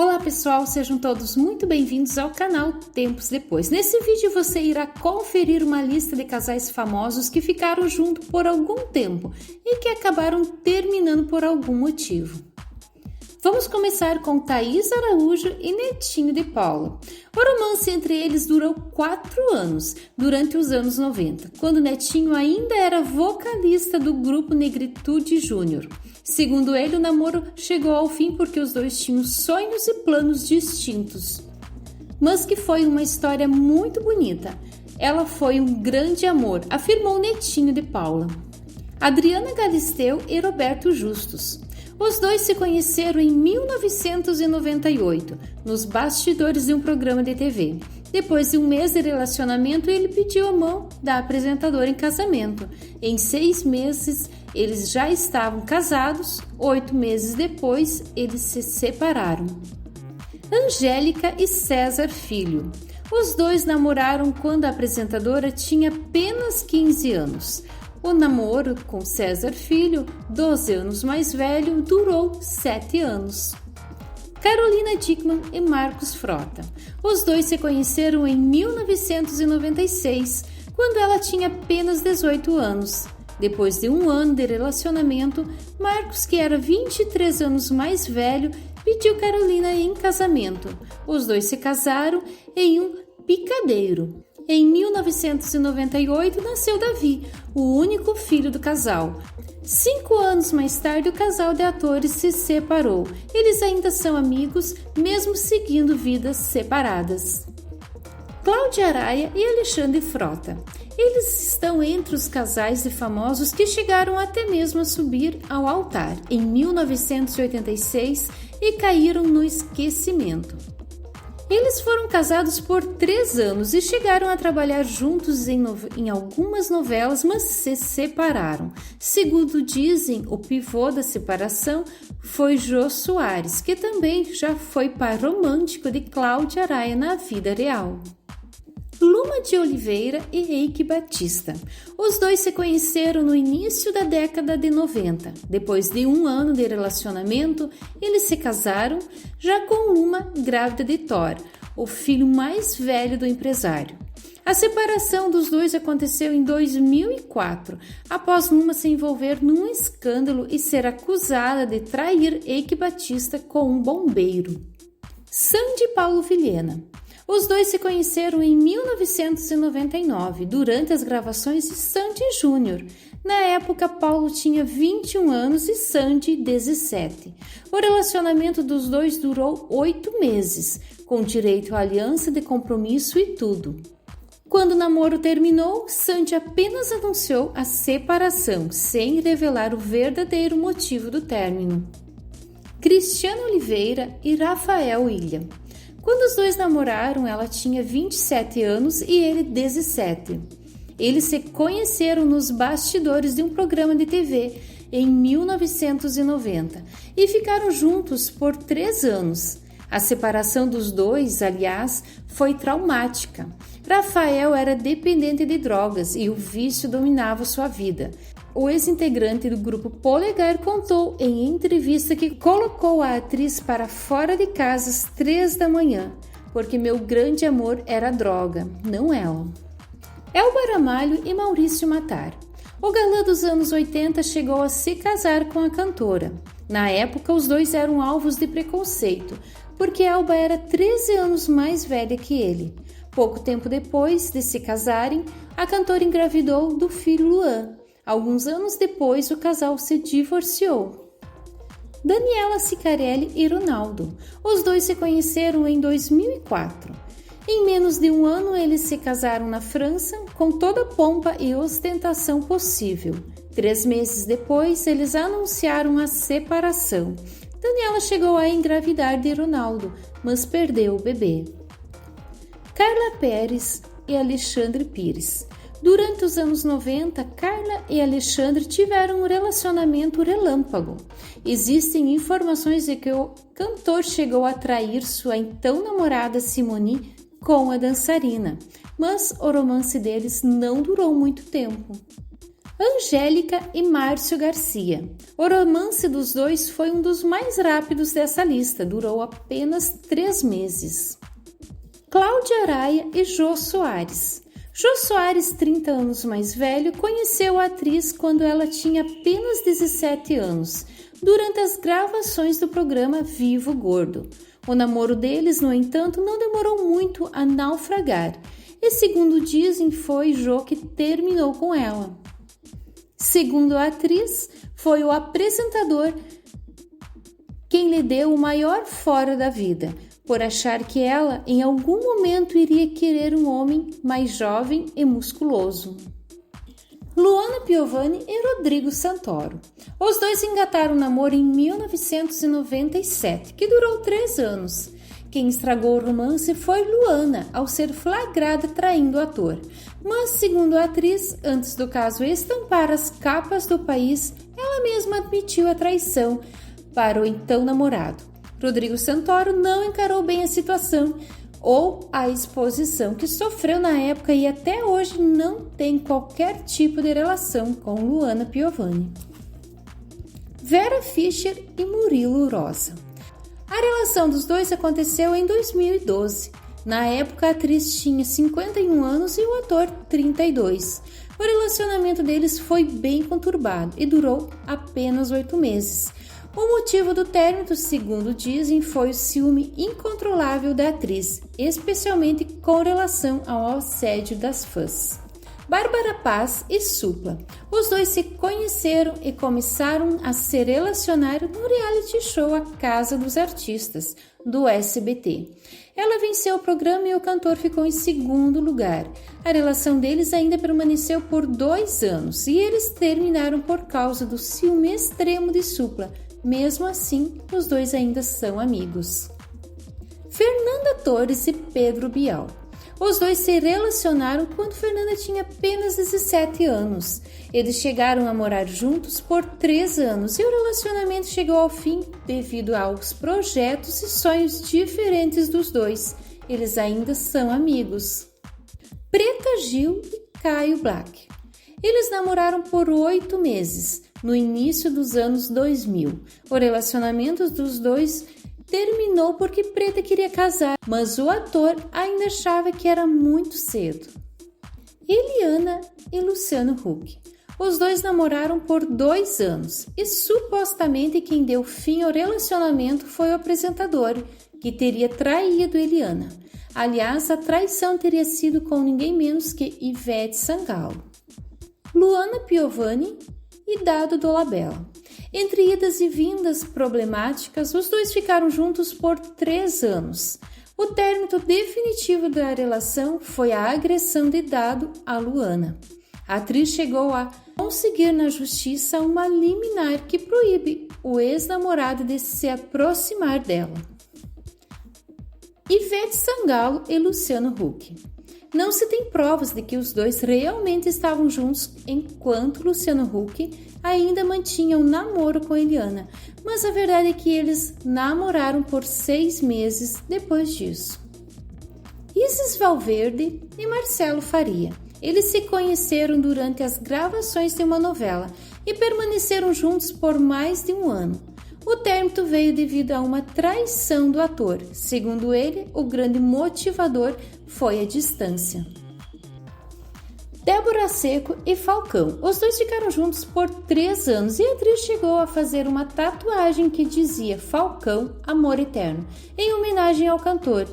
Olá pessoal, sejam todos muito bem-vindos ao canal Tempos Depois. Nesse vídeo você irá conferir uma lista de casais famosos que ficaram juntos por algum tempo e que acabaram terminando por algum motivo. Vamos começar com Thaís Araújo e Netinho de Paula. O romance entre eles durou 4 anos, durante os anos 90, quando Netinho ainda era vocalista do grupo Negritude Júnior. Segundo ele, o namoro chegou ao fim porque os dois tinham sonhos e planos distintos. Mas que foi uma história muito bonita. Ela foi um grande amor, afirmou Netinho de Paula. Adriana Galisteu e Roberto Justus. Os dois se conheceram em 1998, nos bastidores de um programa de TV. Depois de um mês de relacionamento, ele pediu a mão da apresentadora em casamento. Em 6 meses, eles já estavam casados. 8 meses depois, eles se separaram. Angélica e César Filho. Os dois namoraram quando a apresentadora tinha apenas 15 anos. O namoro com César Filho, 12 anos mais velho, durou 7 anos. Carolina Dickmann e Marcos Frota. Os dois se conheceram em 1996, quando ela tinha apenas 18 anos. Depois de 1 ano de relacionamento, Marcos, que era 23 anos mais velho, pediu Carolina em casamento. Os dois se casaram em um picadeiro. Em 1998 nasceu Davi, o único filho do casal. 5 anos mais tarde, o casal de atores se separou. Eles ainda são amigos, mesmo seguindo vidas separadas. Cláudia Araia e Alexandre Frota. Eles estão entre os casais de famosos que chegaram até mesmo a subir ao altar em 1986 e caíram no esquecimento. Eles foram casados por 3 anos e chegaram a trabalhar juntos em algumas novelas, mas se separaram. Segundo dizem, o pivô da separação foi Jô Soares, que também já foi par romântico de Cláudia Araia na vida real. Luma de Oliveira e Eike Batista. Os dois se conheceram no início da década de 90. Depois de 1 ano de relacionamento, eles se casaram, já com Luma grávida de Thor, o filho mais velho do empresário. A separação dos dois aconteceu em 2004, após Luma se envolver num escândalo e ser acusada de trair Eike Batista com um bombeiro. Sandy e Paulo Vilhena. Os dois se conheceram em 1999, durante as gravações de Sandy Júnior. Na época, Paulo tinha 21 anos e Sandy 17. O relacionamento dos dois durou 8 meses, com direito à aliança de compromisso e tudo. Quando o namoro terminou, Sandy apenas anunciou a separação, sem revelar o verdadeiro motivo do término. Cristiano Oliveira e Rafael Ilha. Quando os dois namoraram, ela tinha 27 anos e ele 17. Eles se conheceram nos bastidores de um programa de TV em 1990 e ficaram juntos por 3 anos. A separação dos dois, aliás, foi traumática. Rafael era dependente de drogas e o vício dominava sua vida. O ex-integrante do grupo Polegar contou em entrevista que colocou a atriz para fora de casa às 3 da manhã, porque meu grande amor era a droga, não ela. Elba Ramalho e Maurício Matar. O galã dos anos 80 chegou a se casar com a cantora. Na época, os dois eram alvos de preconceito, porque Elba era 13 anos mais velha que ele. Pouco tempo depois de se casarem, a cantora engravidou do filho Luan. Alguns anos depois, o casal se divorciou. Daniela Sicarelli e Ronaldo. Os dois se conheceram em 2004. Em menos de 1 ano, eles se casaram na França, com toda a pompa e ostentação possível. 3 meses depois, eles anunciaram a separação. Daniela chegou a engravidar de Ronaldo, mas perdeu o bebê. Carla Perez e Alexandre Pires. Durante os anos 90, Carla e Alexandre tiveram um relacionamento relâmpago. Existem informações de que o cantor chegou a trair sua então namorada Simone com a dançarina, mas o romance deles não durou muito tempo. Angélica e Márcio Garcia. O romance dos dois foi um dos mais rápidos dessa lista, durou apenas 3 meses. Cláudia Araya e Jô Soares. Jô Soares, 30 anos mais velho, conheceu a atriz quando ela tinha apenas 17 anos, durante as gravações do programa Vivo Gordo. O namoro deles, no entanto, não demorou muito a naufragar, e segundo dizem, foi Jô que terminou com ela. Segundo a atriz, foi o apresentador quem lhe deu o maior fora da vida, por achar que ela em algum momento iria querer um homem mais jovem e musculoso. Luana Piovani e Rodrigo Santoro. Os dois engataram um namoro em 1997, que durou 3 anos. Quem estragou o romance foi Luana, ao ser flagrada traindo o ator. Mas, segundo a atriz, antes do caso estampar as capas do país, ela mesma admitiu a traição para o então namorado. Rodrigo Santoro não encarou bem a situação ou a exposição que sofreu na época e até hoje não tem qualquer tipo de relação com Luana Piovani. Vera Fischer e Murilo Rosa. A relação dos dois aconteceu em 2012. Na época, a atriz tinha 51 anos e o ator 32. O relacionamento deles foi bem conturbado e durou apenas 8 meses. O motivo do término, segundo dizem, foi o ciúme incontrolável da atriz, especialmente com relação ao assédio das fãs. Bárbara Paz e Supla. Os dois se conheceram e começaram a se relacionar no reality show A Casa dos Artistas, do SBT. Ela venceu o programa e o cantor ficou em segundo lugar. A relação deles ainda permaneceu por 2 anos e eles terminaram por causa do ciúme extremo de Supla. Mesmo assim, os dois ainda são amigos. Fernanda Torres e Pedro Bial. Os dois se relacionaram quando Fernanda tinha apenas 17 anos. Eles chegaram a morar juntos por 3 anos e o relacionamento chegou ao fim devido aos projetos e sonhos diferentes dos dois. Eles ainda são amigos. Preta Gil e Caio Black. Eles namoraram por 8 meses, no início dos anos 2000. O relacionamento dos dois terminou porque Preta queria casar, mas o ator ainda achava que era muito cedo. Eliana e Luciano Huck. Os dois namoraram por 2 anos e supostamente quem deu fim ao relacionamento foi o apresentador, que teria traído Eliana. Aliás, a traição teria sido com ninguém menos que Ivete Sangalo. Luana Piovani e Dado Dolabella. Entre idas e vindas problemáticas, os dois ficaram juntos por 3 anos. O término definitivo da relação foi a agressão de Dado a Luana. A atriz chegou a conseguir na justiça uma liminar que proíbe o ex-namorado de se aproximar dela. Ivete Sangalo e Luciano Huck. Não se tem provas de que os dois realmente estavam juntos enquanto Luciano Huck ainda mantinha um namoro com Eliana, mas a verdade é que eles namoraram por 6 meses depois disso. Isis Valverde e Marcelo Faria. Eles se conheceram durante as gravações de uma novela e permaneceram juntos por mais de 1 ano. O término veio devido a uma traição do ator. Segundo ele, o grande motivador foi a distância. Débora Seco e Falcão. Os dois ficaram juntos por 3 anos e a atriz chegou a fazer uma tatuagem que dizia Falcão, Amor Eterno, em homenagem ao cantor.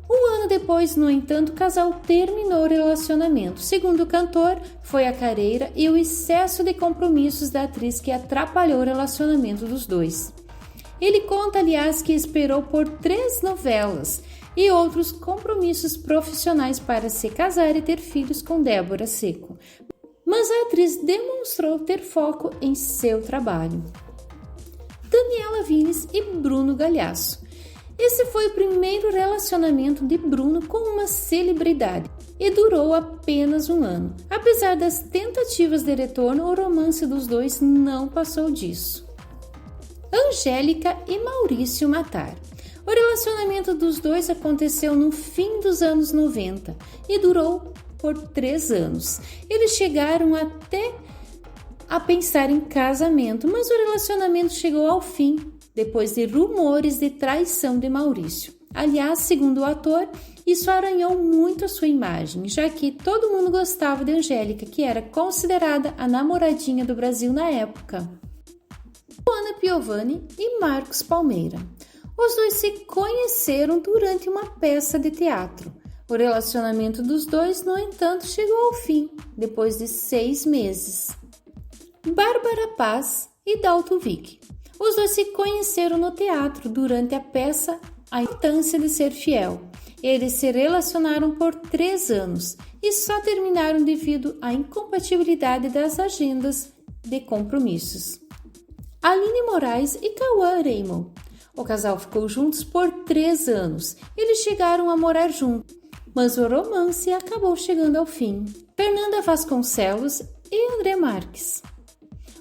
1 ano depois, no entanto, o casal terminou o relacionamento. Segundo o cantor, foi a carreira e o excesso de compromissos da atriz que atrapalhou o relacionamento dos dois. Ele conta, aliás, que esperou por 3 novelas e outros compromissos profissionais para se casar e ter filhos com Débora Seco. Mas a atriz demonstrou ter foco em seu trabalho. Daniela Vinnes e Bruno Galhaço. Esse foi o primeiro relacionamento de Bruno com uma celebridade e durou apenas 1 ano. Apesar das tentativas de retorno, o romance dos dois não passou disso. Angélica e Maurício Matar. O relacionamento dos dois aconteceu no fim dos anos 90 e durou por 3 anos. Eles chegaram até a pensar em casamento, mas o relacionamento chegou ao fim depois de rumores de traição de Maurício. Aliás, segundo o ator, isso arranhou muito a sua imagem, já que todo mundo gostava de Angélica, que era considerada a namoradinha do Brasil na época. Luana Piovani e Marcos Palmeira. Os dois se conheceram durante uma peça de teatro. O relacionamento dos dois, no entanto, chegou ao fim, depois de 6 meses. Bárbara Paz e Dalto Vick. Os dois se conheceram no teatro durante a peça A Importância de Ser Fiel. Eles se relacionaram por 3 anos e só terminaram devido à incompatibilidade das agendas de compromissos. Aline Moraes e Cauã Raymond. O casal ficou juntos por 3 anos. Eles chegaram a morar juntos, mas o romance acabou chegando ao fim. Fernanda Vasconcelos e André Marques.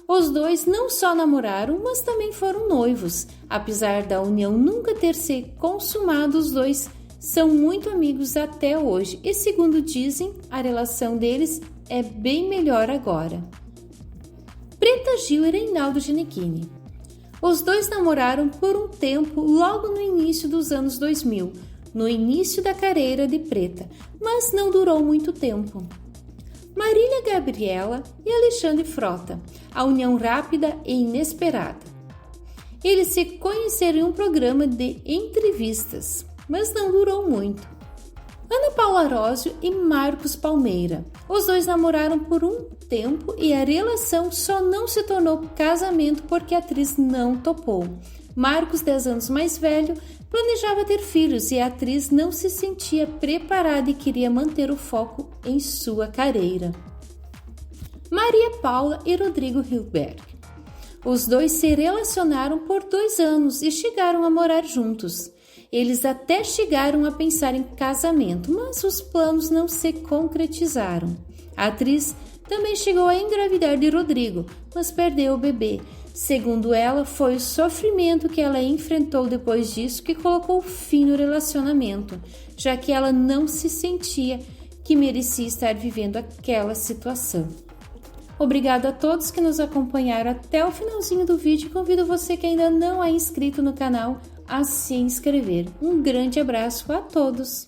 Os dois não só namoraram, mas também foram noivos. Apesar da união nunca ter se consumado, os dois são muito amigos até hoje e, segundo dizem, a relação deles é bem melhor agora. Preta Gil e Reinaldo Ginechini. Os dois namoraram por um tempo logo no início dos anos 2000, no início da carreira de Preta, mas não durou muito tempo. Marília Gabriela e Alexandre Frota, a união rápida e inesperada. Eles se conheceram em um programa de entrevistas, mas não durou muito. Ana Paula Arósio e Marcos Palmeira. Os dois namoraram por um tempo e a relação só não se tornou casamento porque a atriz não topou. Marcos, 10 anos mais velho, planejava ter filhos e a atriz não se sentia preparada e queria manter o foco em sua carreira. Maria Paula e Rodrigo Hilbert. Os dois se relacionaram por 2 anos e chegaram a morar juntos. Eles até chegaram a pensar em casamento, mas os planos não se concretizaram. A atriz também chegou a engravidar de Rodrigo, mas perdeu o bebê. Segundo ela, foi o sofrimento que ela enfrentou depois disso que colocou fim no relacionamento, já que ela não se sentia que merecia estar vivendo aquela situação. Obrigado a todos que nos acompanharam até o finalzinho do vídeo. Convido você que ainda não é inscrito no canal a se inscrever. Um grande abraço a todos!